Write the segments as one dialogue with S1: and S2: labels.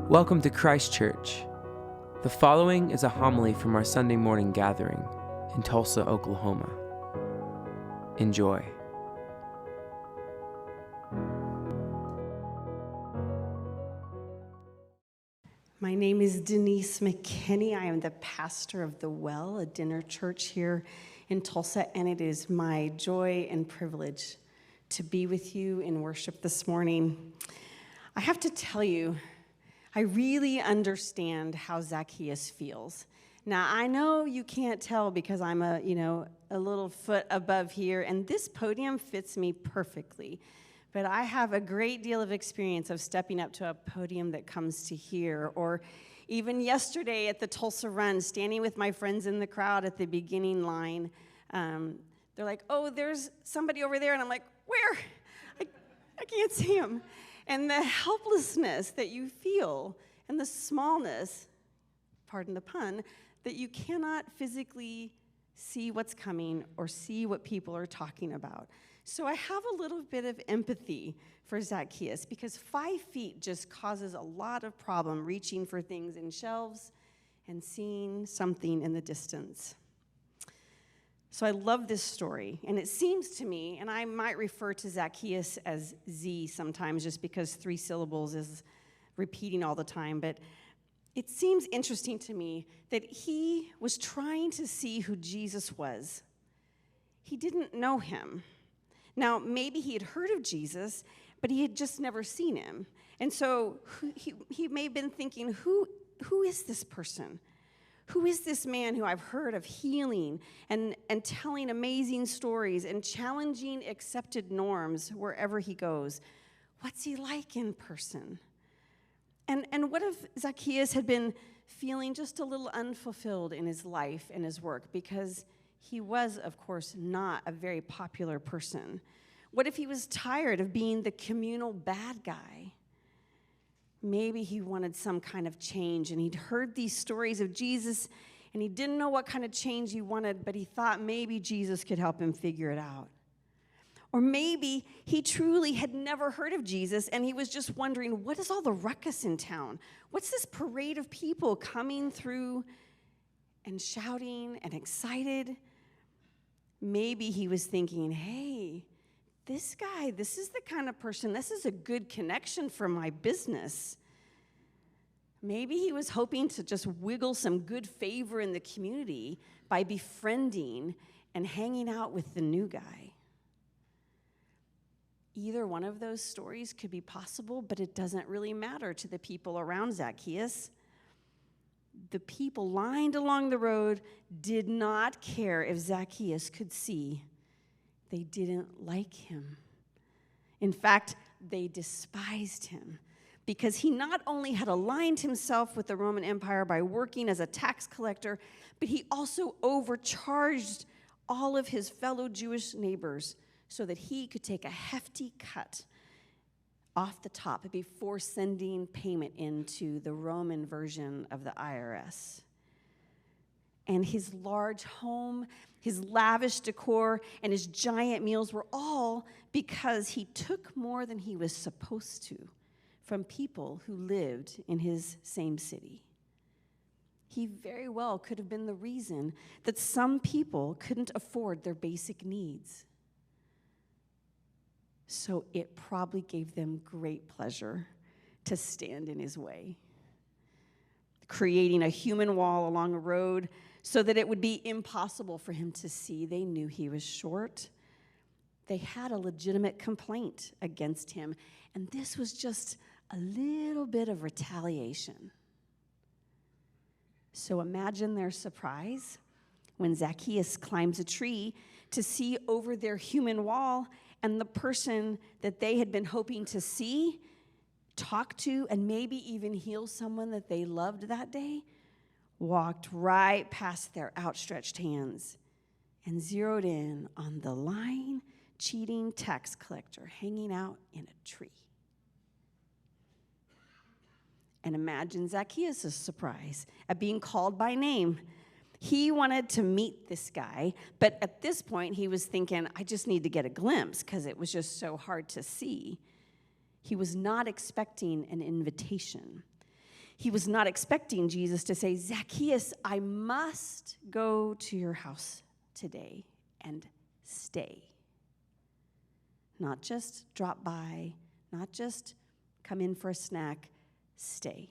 S1: Welcome to Christ Church. The following is a homily from our Sunday morning gathering in Tulsa, Oklahoma. Enjoy.
S2: My name is Denise McKinney. I am the pastor of The Well, a dinner church here in Tulsa, and it is my joy and privilege to be with you in worship this morning. I have to tell you, I really understand how Zacchaeus feels. Now, I know you can't tell because I'm a little foot above here, and this podium fits me perfectly. But I have a great deal of experience of stepping up to a podium that comes to here, or even yesterday at the Tulsa Run, standing with my friends in the crowd at the beginning line. They're like, "Oh, there's somebody over there," and I'm like, "Where? I can't see him." And the helplessness that you feel, and the smallness, pardon the pun, that you cannot physically see what's coming or see what people are talking about. So I have a little bit of empathy for Zacchaeus because 5 feet just causes a lot of problem reaching for things in shelves and seeing something in the distance. So I love this story, and it seems to me, and I might refer to Zacchaeus as Z sometimes just because 3 syllables is repeating all the time, but it seems interesting to me that he was trying to see who Jesus was. He didn't know him. Now, maybe he had heard of Jesus, but he had just never seen him. And so he may have been thinking, who is this person? Who is this man who I've heard of healing and telling amazing stories and challenging accepted norms wherever he goes? What's he like in person? And what if Zacchaeus had been feeling just a little unfulfilled in his life and his work because he was, of course, not a very popular person? What if he was tired of being the communal bad guy? Maybe he wanted some kind of change, and he'd heard these stories of Jesus, and he didn't know what kind of change he wanted, but he thought maybe Jesus could help him figure it out. Or maybe he truly had never heard of Jesus, and he was just wondering, what is all the ruckus in town? What's this parade of people coming through and shouting and excited? Maybe he was thinking, hey, this guy, this is the kind of person, this is a good connection for my business. Maybe he was hoping to just wiggle some good favor in the community by befriending and hanging out with the new guy. Either one of those stories could be possible, but it doesn't really matter to the people around Zacchaeus. The people lined along the road did not care if Zacchaeus could see. They didn't like him. In fact, they despised him because he not only had aligned himself with the Roman Empire by working as a tax collector, but he also overcharged all of his fellow Jewish neighbors so that he could take a hefty cut off the top before sending payment into the Roman version of the IRS. And his large home, his lavish decor, and his giant meals were all because he took more than he was supposed to from people who lived in his same city. He very well could have been the reason that some people couldn't afford their basic needs. So it probably gave them great pleasure to stand in his way, creating a human wall along a road so that it would be impossible for him to see. They knew he was short. They had a legitimate complaint against him, and this was just a little bit of retaliation. So imagine their surprise when Zacchaeus climbs a tree to see over their human wall, and the person that they had been hoping to see, talk to, and maybe even heal someone that they loved that day, walked right past their outstretched hands and zeroed in on the lying, cheating tax collector hanging out in a tree. And imagine Zacchaeus' surprise at being called by name. He wanted to meet this guy, but at this point he was thinking, I just need to get a glimpse because it was just so hard to see. He was not expecting an invitation. He was not expecting Jesus to say, Zacchaeus, I must go to your house today and stay. Not just drop by, not just come in for a snack, stay.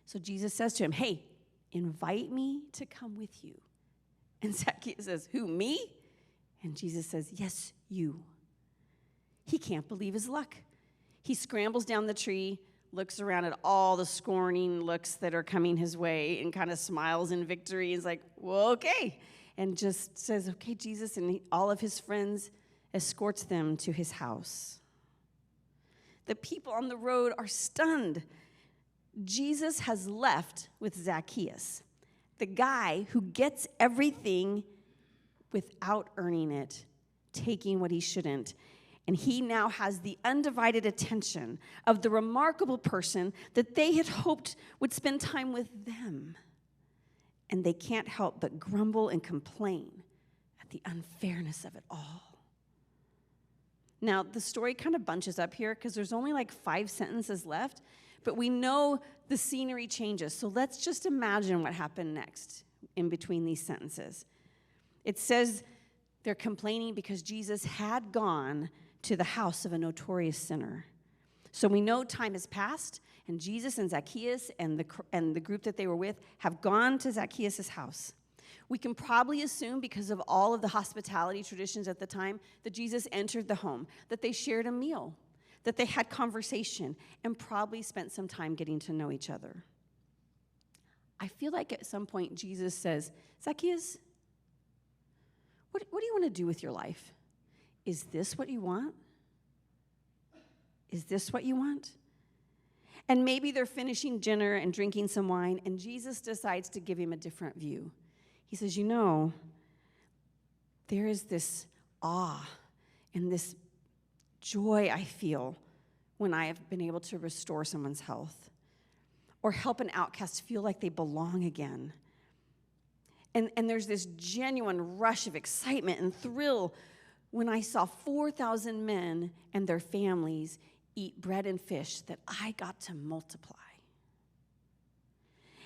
S2: So Jesus says to him, hey, invite me to come with you. And Zacchaeus says, who, me? And Jesus says, yes, you. He can't believe his luck. He scrambles down the tree, looks around at all the scorning looks that are coming his way, and kind of smiles in victory. He's like, well, okay. And just says, okay, Jesus, and all of his friends escorts them to his house. The people on the road are stunned. Jesus has left with Zacchaeus, the guy who gets everything without earning it, taking what he shouldn't. And he now has the undivided attention of the remarkable person that they had hoped would spend time with them. And they can't help but grumble and complain at the unfairness of it all. Now, the story kind of bunches up here because there's only like 5 sentences left, but we know the scenery changes. So let's just imagine what happened next in between these sentences. It says they're complaining because Jesus had gone to the house of a notorious sinner. So we know time has passed, and Jesus and Zacchaeus and the group that they were with have gone to Zacchaeus' house. We can probably assume, because of all of the hospitality traditions at the time, that Jesus entered the home, that they shared a meal, that they had conversation, and probably spent some time getting to know each other. I feel like at some point Jesus says, Zacchaeus, what do you want to do with your life? Is this what you want? Is this what you want? And maybe they're finishing dinner and drinking some wine, and Jesus decides to give him a different view. He says, there is this awe and this joy I feel when I have been able to restore someone's health or help an outcast feel like they belong again. And there's this genuine rush of excitement and thrill when I saw 4,000 men and their families eat bread and fish that I got to multiply.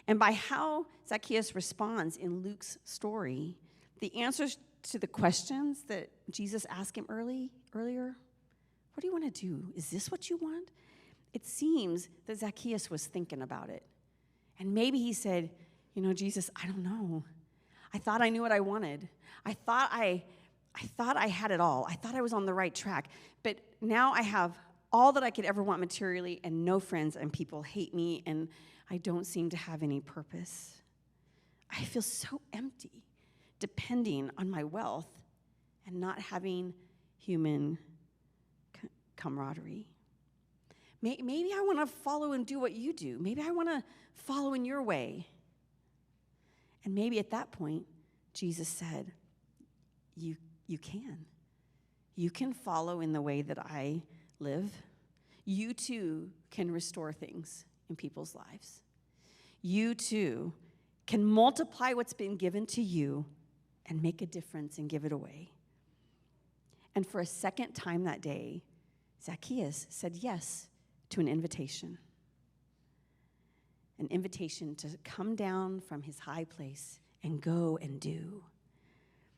S2: And by how Zacchaeus responds in Luke's story, the answers to the questions that Jesus asked him earlier, what do you want to do? Is this what you want? It seems that Zacchaeus was thinking about it. And maybe he said, Jesus, I don't know. I thought I knew what I wanted. I thought I had it all. I thought I was on the right track. But now I have all that I could ever want materially and no friends, and people hate me, and I don't seem to have any purpose. I feel so empty, depending on my wealth and not having human camaraderie. Maybe I want to follow and do what you do. Maybe I want to follow in your way. And maybe at that point, Jesus said, you can. You can follow in the way that I live. You too can restore things in people's lives. You too can multiply what's been given to you and make a difference and give it away. And for a second time that day, Zacchaeus said yes to an invitation to come down from his high place and go and do.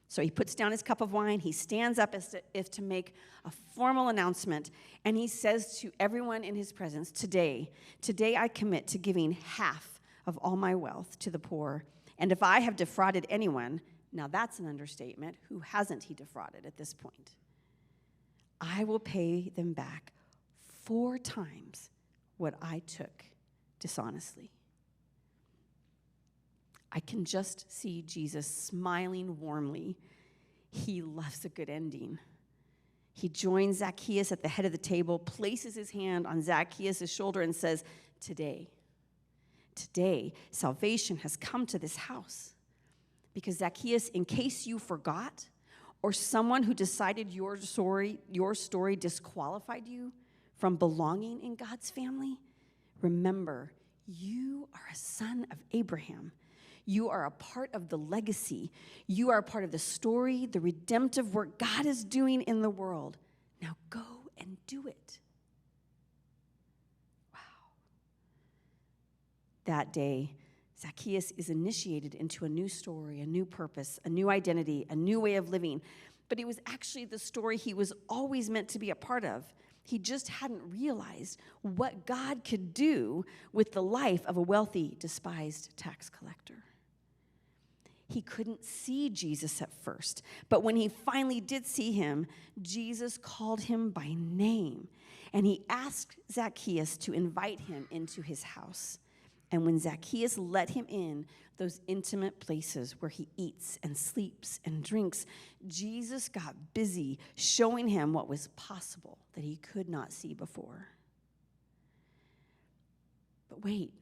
S2: So he puts down his cup of wine, he stands up as if to make a formal announcement, and he says to everyone in his presence, today I commit to giving half of all my wealth to the poor, and if I have defrauded anyone, now that's an understatement, who hasn't he defrauded at this point? I will pay them back 4 times what I took dishonestly. I can just see Jesus smiling warmly. He loves a good ending. He joins Zacchaeus at the head of the table, places his hand on Zacchaeus' shoulder, and says, today, salvation has come to this house. Because Zacchaeus, in case you forgot, or someone who decided your story disqualified you from belonging in God's family, remember, you are a son of Abraham. You are a part of the legacy. You are a part of the story, the redemptive work God is doing in the world. Now go and do it. Wow. That day, Zacchaeus is initiated into a new story, a new purpose, a new identity, a new way of living. But it was actually the story he was always meant to be a part of. He just hadn't realized what God could do with the life of a wealthy, despised tax collector. He couldn't see Jesus at first, but when he finally did see him, Jesus called him by name, and he asked Zacchaeus to invite him into his house. And when Zacchaeus let him in, those intimate places where he eats and sleeps and drinks, Jesus got busy showing him what was possible that he could not see before. But wait,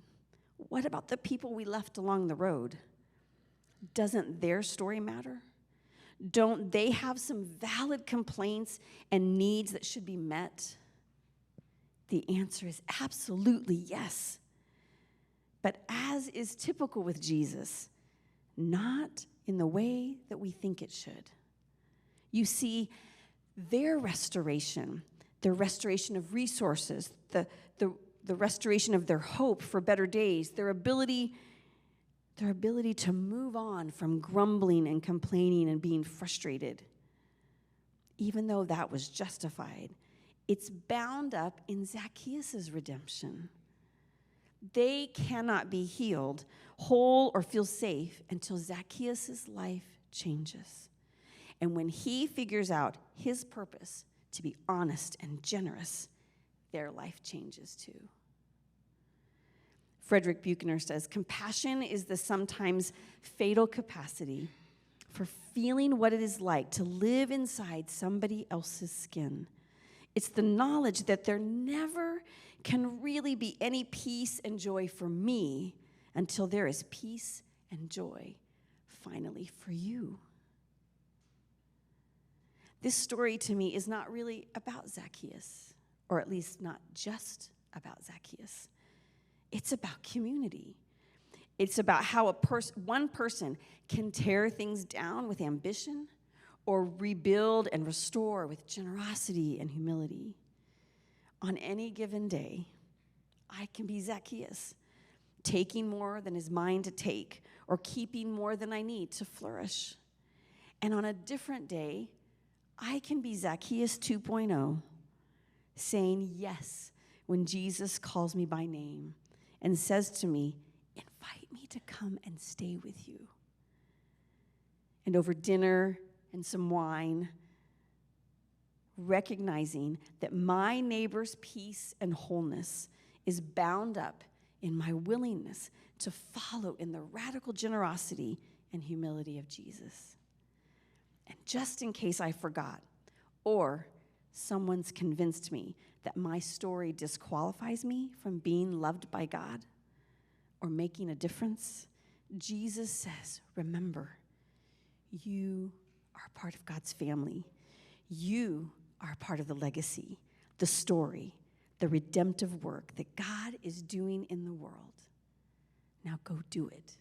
S2: what about the people we left along the road? Doesn't their story matter? Don't they have some valid complaints and needs that should be met? The answer is absolutely yes. But as is typical with Jesus, not in the way that we think it should. You see, their restoration of resources, the restoration of their hope for better days, their ability to move on from grumbling and complaining and being frustrated, even though that was justified, it's bound up in Zacchaeus' redemption. They cannot be healed, whole, or feel safe until Zacchaeus' life changes. And when he figures out his purpose to be honest and generous, their life changes too. Frederick Buechner says, compassion is the sometimes fatal capacity for feeling what it is like to live inside somebody else's skin. It's the knowledge that there never can really be any peace and joy for me until there is peace and joy finally for you. This story to me is not really about Zacchaeus, or at least not just about Zacchaeus. It's about community. It's about how one person can tear things down with ambition or rebuild and restore with generosity and humility. On any given day, I can be Zacchaeus, taking more than is mine to take, or keeping more than I need to flourish. And on a different day, I can be Zacchaeus 2.0, saying yes when Jesus calls me by name and says to me, invite me to come and stay with you. And over dinner and some wine, recognizing that my neighbor's peace and wholeness is bound up in my willingness to follow in the radical generosity and humility of Jesus. And just in case I forgot, or someone's convinced me that my story disqualifies me from being loved by God or making a difference, Jesus says, remember, you are part of God's family. You are part of the legacy, the story, the redemptive work that God is doing in the world. Now go do it.